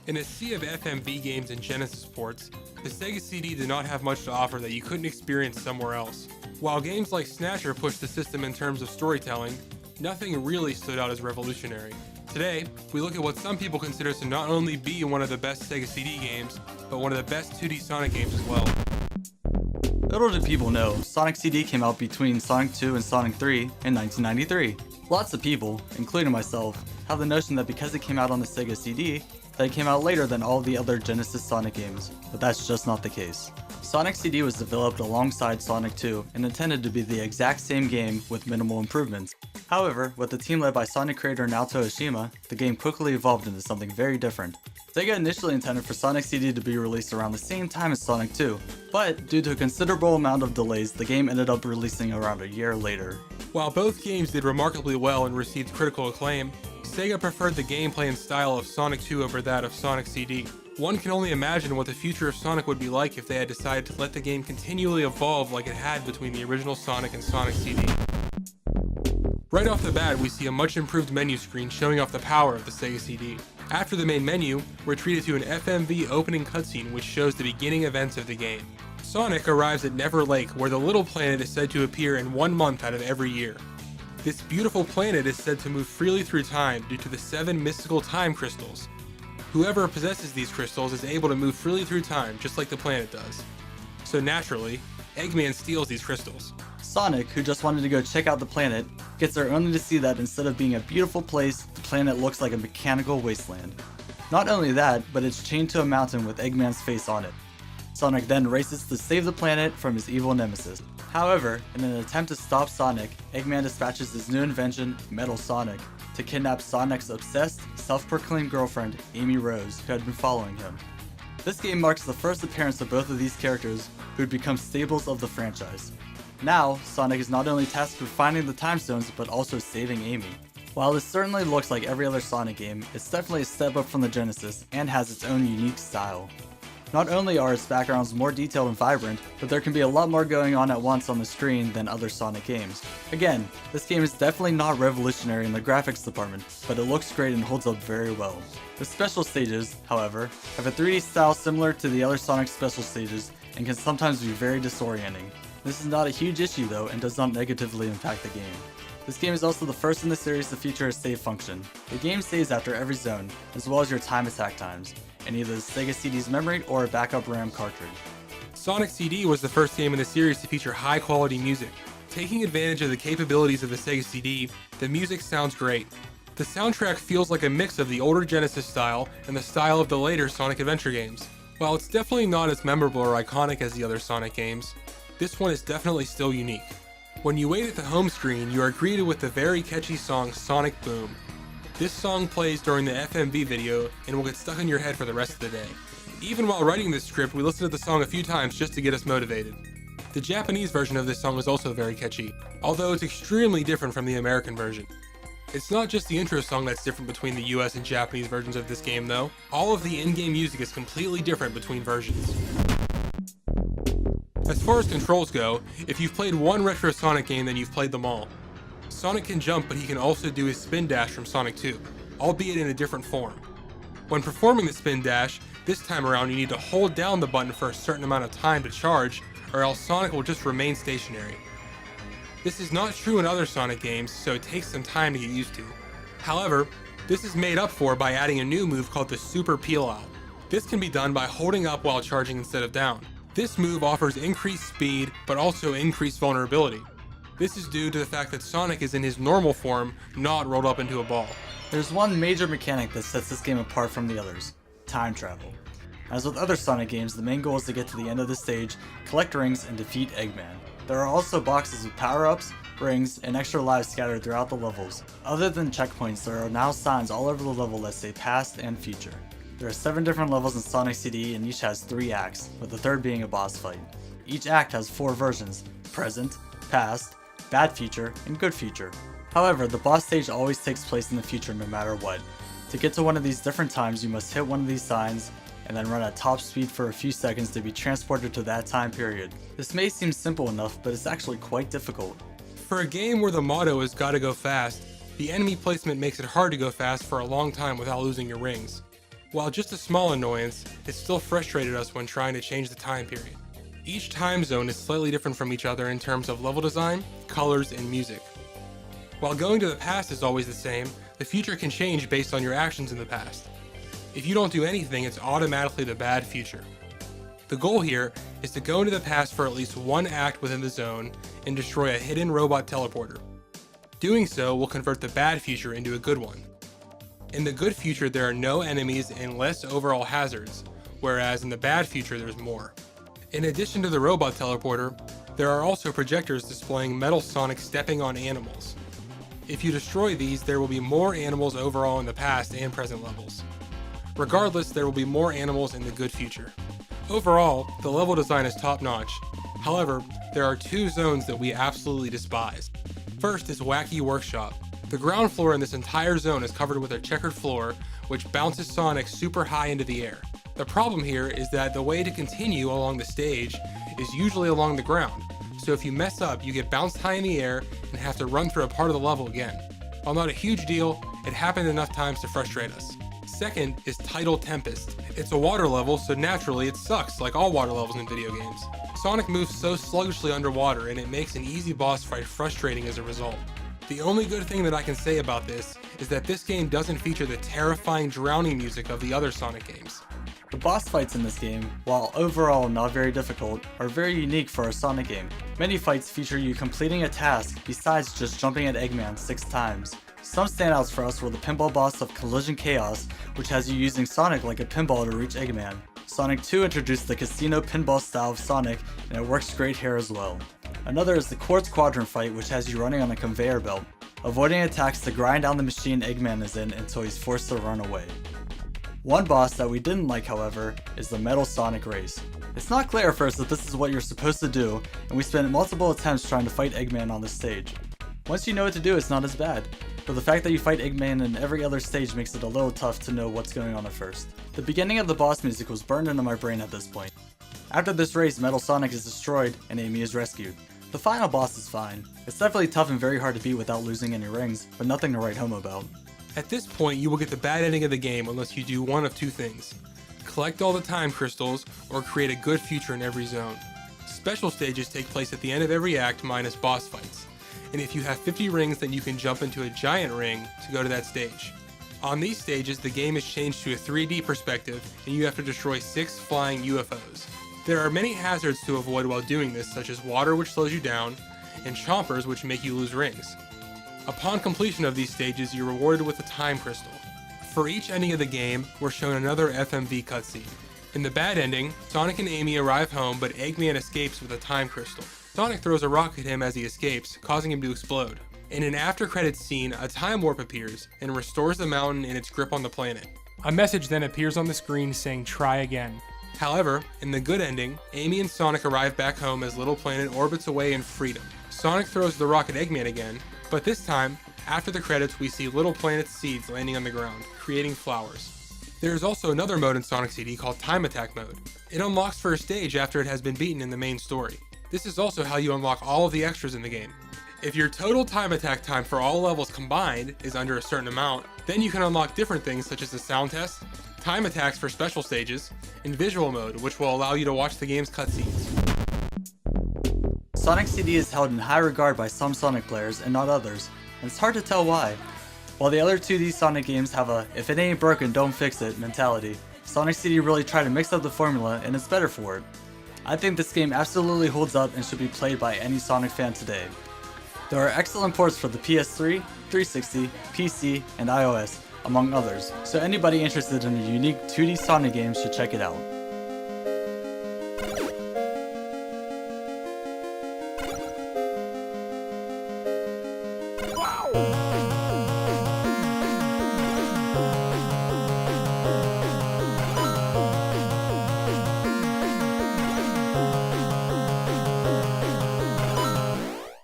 In a sea of FMV games and Genesis ports, the Sega CD did not have much to offer that you couldn't experience somewhere else. While games like Snatcher pushed the system in terms of storytelling, nothing really stood out as revolutionary. Today, we look at what some people consider to not only be one of the best Sega CD games, but one of the best 2D Sonic games as well. Little do people know, Sonic CD came out between Sonic 2 and Sonic 3 in 1993. Lots of people, including myself, have the notion that because it came out on the Sega CD, that it came out later than all the other Genesis Sonic games, but that's just not the case. Sonic CD was developed alongside Sonic 2 and intended to be the exact same game with minimal improvements. However, with the team led by Sonic creator Naoto Oshima, the game quickly evolved into something very different. Sega initially intended for Sonic CD to be released around the same time as Sonic 2, but due to a considerable amount of delays, the game ended up releasing around a year later. While both games did remarkably well and received critical acclaim, Sega preferred the gameplay and style of Sonic 2 over that of Sonic CD. One can only imagine what the future of Sonic would be like if they had decided to let the game continually evolve like it had between the original Sonic and Sonic CD. Right off the bat, we see a much improved menu screen showing off the power of the Sega CD. After the main menu, we're treated to an FMV opening cutscene which shows the beginning events of the game. Sonic arrives at Never Lake, where the little planet is said to appear in 1 month out of every year. This beautiful planet is said to move freely through time due to the 7 mystical time crystals. Whoever possesses these crystals is able to move freely through time, just like the planet does. So naturally, Eggman steals these crystals. Sonic, who just wanted to go check out the planet, gets there only to see that instead of being a beautiful place, the planet looks like a mechanical wasteland. Not only that, but it's chained to a mountain with Eggman's face on it. Sonic then races to save the planet from his evil nemesis. However, in an attempt to stop Sonic, Eggman dispatches his new invention, Metal Sonic, to kidnap Sonic's obsessed, self-proclaimed girlfriend, Amy Rose, who had been following him. This game marks the first appearance of both of these characters, who would become staples of the franchise. Now, Sonic is not only tasked with finding the time stones, but also saving Amy. While this certainly looks like every other Sonic game, it's definitely a step up from the Genesis, and has its own unique style. Not only are its backgrounds more detailed and vibrant, but there can be a lot more going on at once on the screen than other Sonic games. Again, this game is definitely not revolutionary in the graphics department, but it looks great and holds up very well. The special stages, however, have a 3D style similar to the other Sonic special stages and can sometimes be very disorienting. This is not a huge issue though and does not negatively impact the game. This game is also the first in the series to feature a save function. The game saves after every zone, as well as your time attack times, in either the Sega CD's memory or a backup RAM cartridge. Sonic CD was the first game in the series to feature high-quality music. Taking advantage of the capabilities of the Sega CD, the music sounds great. The soundtrack feels like a mix of the older Genesis style and the style of the later Sonic Adventure games. While it's definitely not as memorable or iconic as the other Sonic games, this one is definitely still unique. When you wait at the home screen, you are greeted with the very catchy song Sonic Boom. This song plays during the FMV video and will get stuck in your head for the rest of the day. Even while writing this script, we listened to the song a few times just to get us motivated. The Japanese version of this song is also very catchy, although it's extremely different from the American version. It's not just the intro song that's different between the US and Japanese versions of this game though. All of the in-game music is completely different between versions. As far as controls go, if you've played one retro Sonic game, then you've played them all. Sonic can jump, but he can also do his spin dash from Sonic 2, albeit in a different form. When performing the spin dash, this time around you need to hold down the button for a certain amount of time to charge, or else Sonic will just remain stationary. This is not true in other Sonic games, so it takes some time to get used to. However, this is made up for by adding a new move called the Super Peel Out. This can be done by holding up while charging instead of down. This move offers increased speed, but also increased vulnerability. This is due to the fact that Sonic is in his normal form, not rolled up into a ball. There's one major mechanic that sets this game apart from the others: time travel. As with other Sonic games, the main goal is to get to the end of the stage, collect rings, and defeat Eggman. There are also boxes with power-ups, rings, and extra lives scattered throughout the levels. Other than checkpoints, there are now signs all over the level that say past and future. There are 7 different levels in Sonic CD and each has 3 acts, with the third being a boss fight. Each act has 4 versions: present, past, bad future, and good future. However, the boss stage always takes place in the future no matter what. To get to one of these different times, you must hit one of these signs, and then run at top speed for a few seconds to be transported to that time period. This may seem simple enough, but it's actually quite difficult. For a game where the motto is gotta go fast, the enemy placement makes it hard to go fast for a long time without losing your rings. While just a small annoyance, it still frustrated us when trying to change the time period. Each time zone is slightly different from each other in terms of level design, colors, and music. While going to the past is always the same, the future can change based on your actions in the past. If you don't do anything, it's automatically the bad future. The goal here is to go into the past for at least one act within the zone and destroy a hidden robot teleporter. Doing so will convert the bad future into a good one. In the good future, there are no enemies and less overall hazards, whereas in the bad future, there's more. In addition to the robot teleporter, there are also projectors displaying Metal Sonic stepping on animals. If you destroy these, there will be more animals overall in the past and present levels. Regardless, there will be more animals in the good future. Overall, the level design is top-notch. However, there are two zones that we absolutely despise. First is Wacky Workshop. The ground floor in this entire zone is covered with a checkered floor, which bounces Sonic super high into the air. The problem here is that the way to continue along the stage is usually along the ground, so if you mess up, you get bounced high in the air and have to run through a part of the level again. While not a huge deal, it happened enough times to frustrate us. Second is Tidal Tempest. It's a water level, so naturally it sucks like all water levels in video games. Sonic moves so sluggishly underwater and it makes an easy boss fight frustrating as a result. The only good thing that I can say about this is that this game doesn't feature the terrifying drowning music of the other Sonic games. The boss fights in this game, while overall not very difficult, are very unique for a Sonic game. Many fights feature you completing a task besides just jumping at Eggman 6 times. Some standouts for us were the pinball boss of Collision Chaos, which has you using Sonic like a pinball to reach Eggman. Sonic 2 introduced the casino pinball style of Sonic, and it works great here as well. Another is the Quartz Quadrant fight, which has you running on a conveyor belt, avoiding attacks to grind down the machine Eggman is in until he's forced to run away. One boss that we didn't like, however, is the Metal Sonic race. It's not clear at first that this is what you're supposed to do, and we spent multiple attempts trying to fight Eggman on this stage. Once you know what to do, it's not as bad, but the fact that you fight Eggman in every other stage makes it a little tough to know what's going on at first. The beginning of the boss music was burned into my brain at this point. After this race, Metal Sonic is destroyed and Amy is rescued. The final boss is fine. It's definitely tough and very hard to beat without losing any rings, but nothing to write home about. At this point, you will get the bad ending of the game unless you do one of two things. Collect all the time crystals, or create a good future in every zone. Special stages take place at the end of every act minus boss fights, and if you have 50 rings, then you can jump into a giant ring to go to that stage. On these stages, the game is changed to a 3D perspective, and you have to destroy 6 flying UFOs. There are many hazards to avoid while doing this, such as water which slows you down, and chompers which make you lose rings. Upon completion of these stages, you're rewarded with a time crystal. For each ending of the game, we're shown another FMV cutscene. In the bad ending, Sonic and Amy arrive home, but Eggman escapes with a time crystal. Sonic throws a rock at him as he escapes, causing him to explode. In an after-credits scene, a time warp appears and restores the mountain in its grip on the planet. A message then appears on the screen saying try again. However, in the good ending, Amy and Sonic arrive back home as Little Planet orbits away in freedom. Sonic throws the rock at Eggman again, but this time, after the credits, we see Little Planet's seeds landing on the ground, creating flowers. There is also another mode in Sonic CD called Time Attack mode. It unlocks for a stage after it has been beaten in the main story. This is also how you unlock all of the extras in the game. If your total time attack time for all levels combined is under a certain amount, then you can unlock different things such as the sound test, time attacks for special stages, and visual mode, which will allow you to watch the game's cutscenes. Sonic CD is held in high regard by some Sonic players and not others, and it's hard to tell why. While the other 2D Sonic games have a if it ain't broken don't fix it mentality, Sonic CD really tried to mix up the formula and it's better for it. I think this game absolutely holds up and should be played by any Sonic fan today. There are excellent ports for the PS3, 360, PC, and iOS, among others, so anybody interested in a unique 2D Sonic game should check it out. Wow!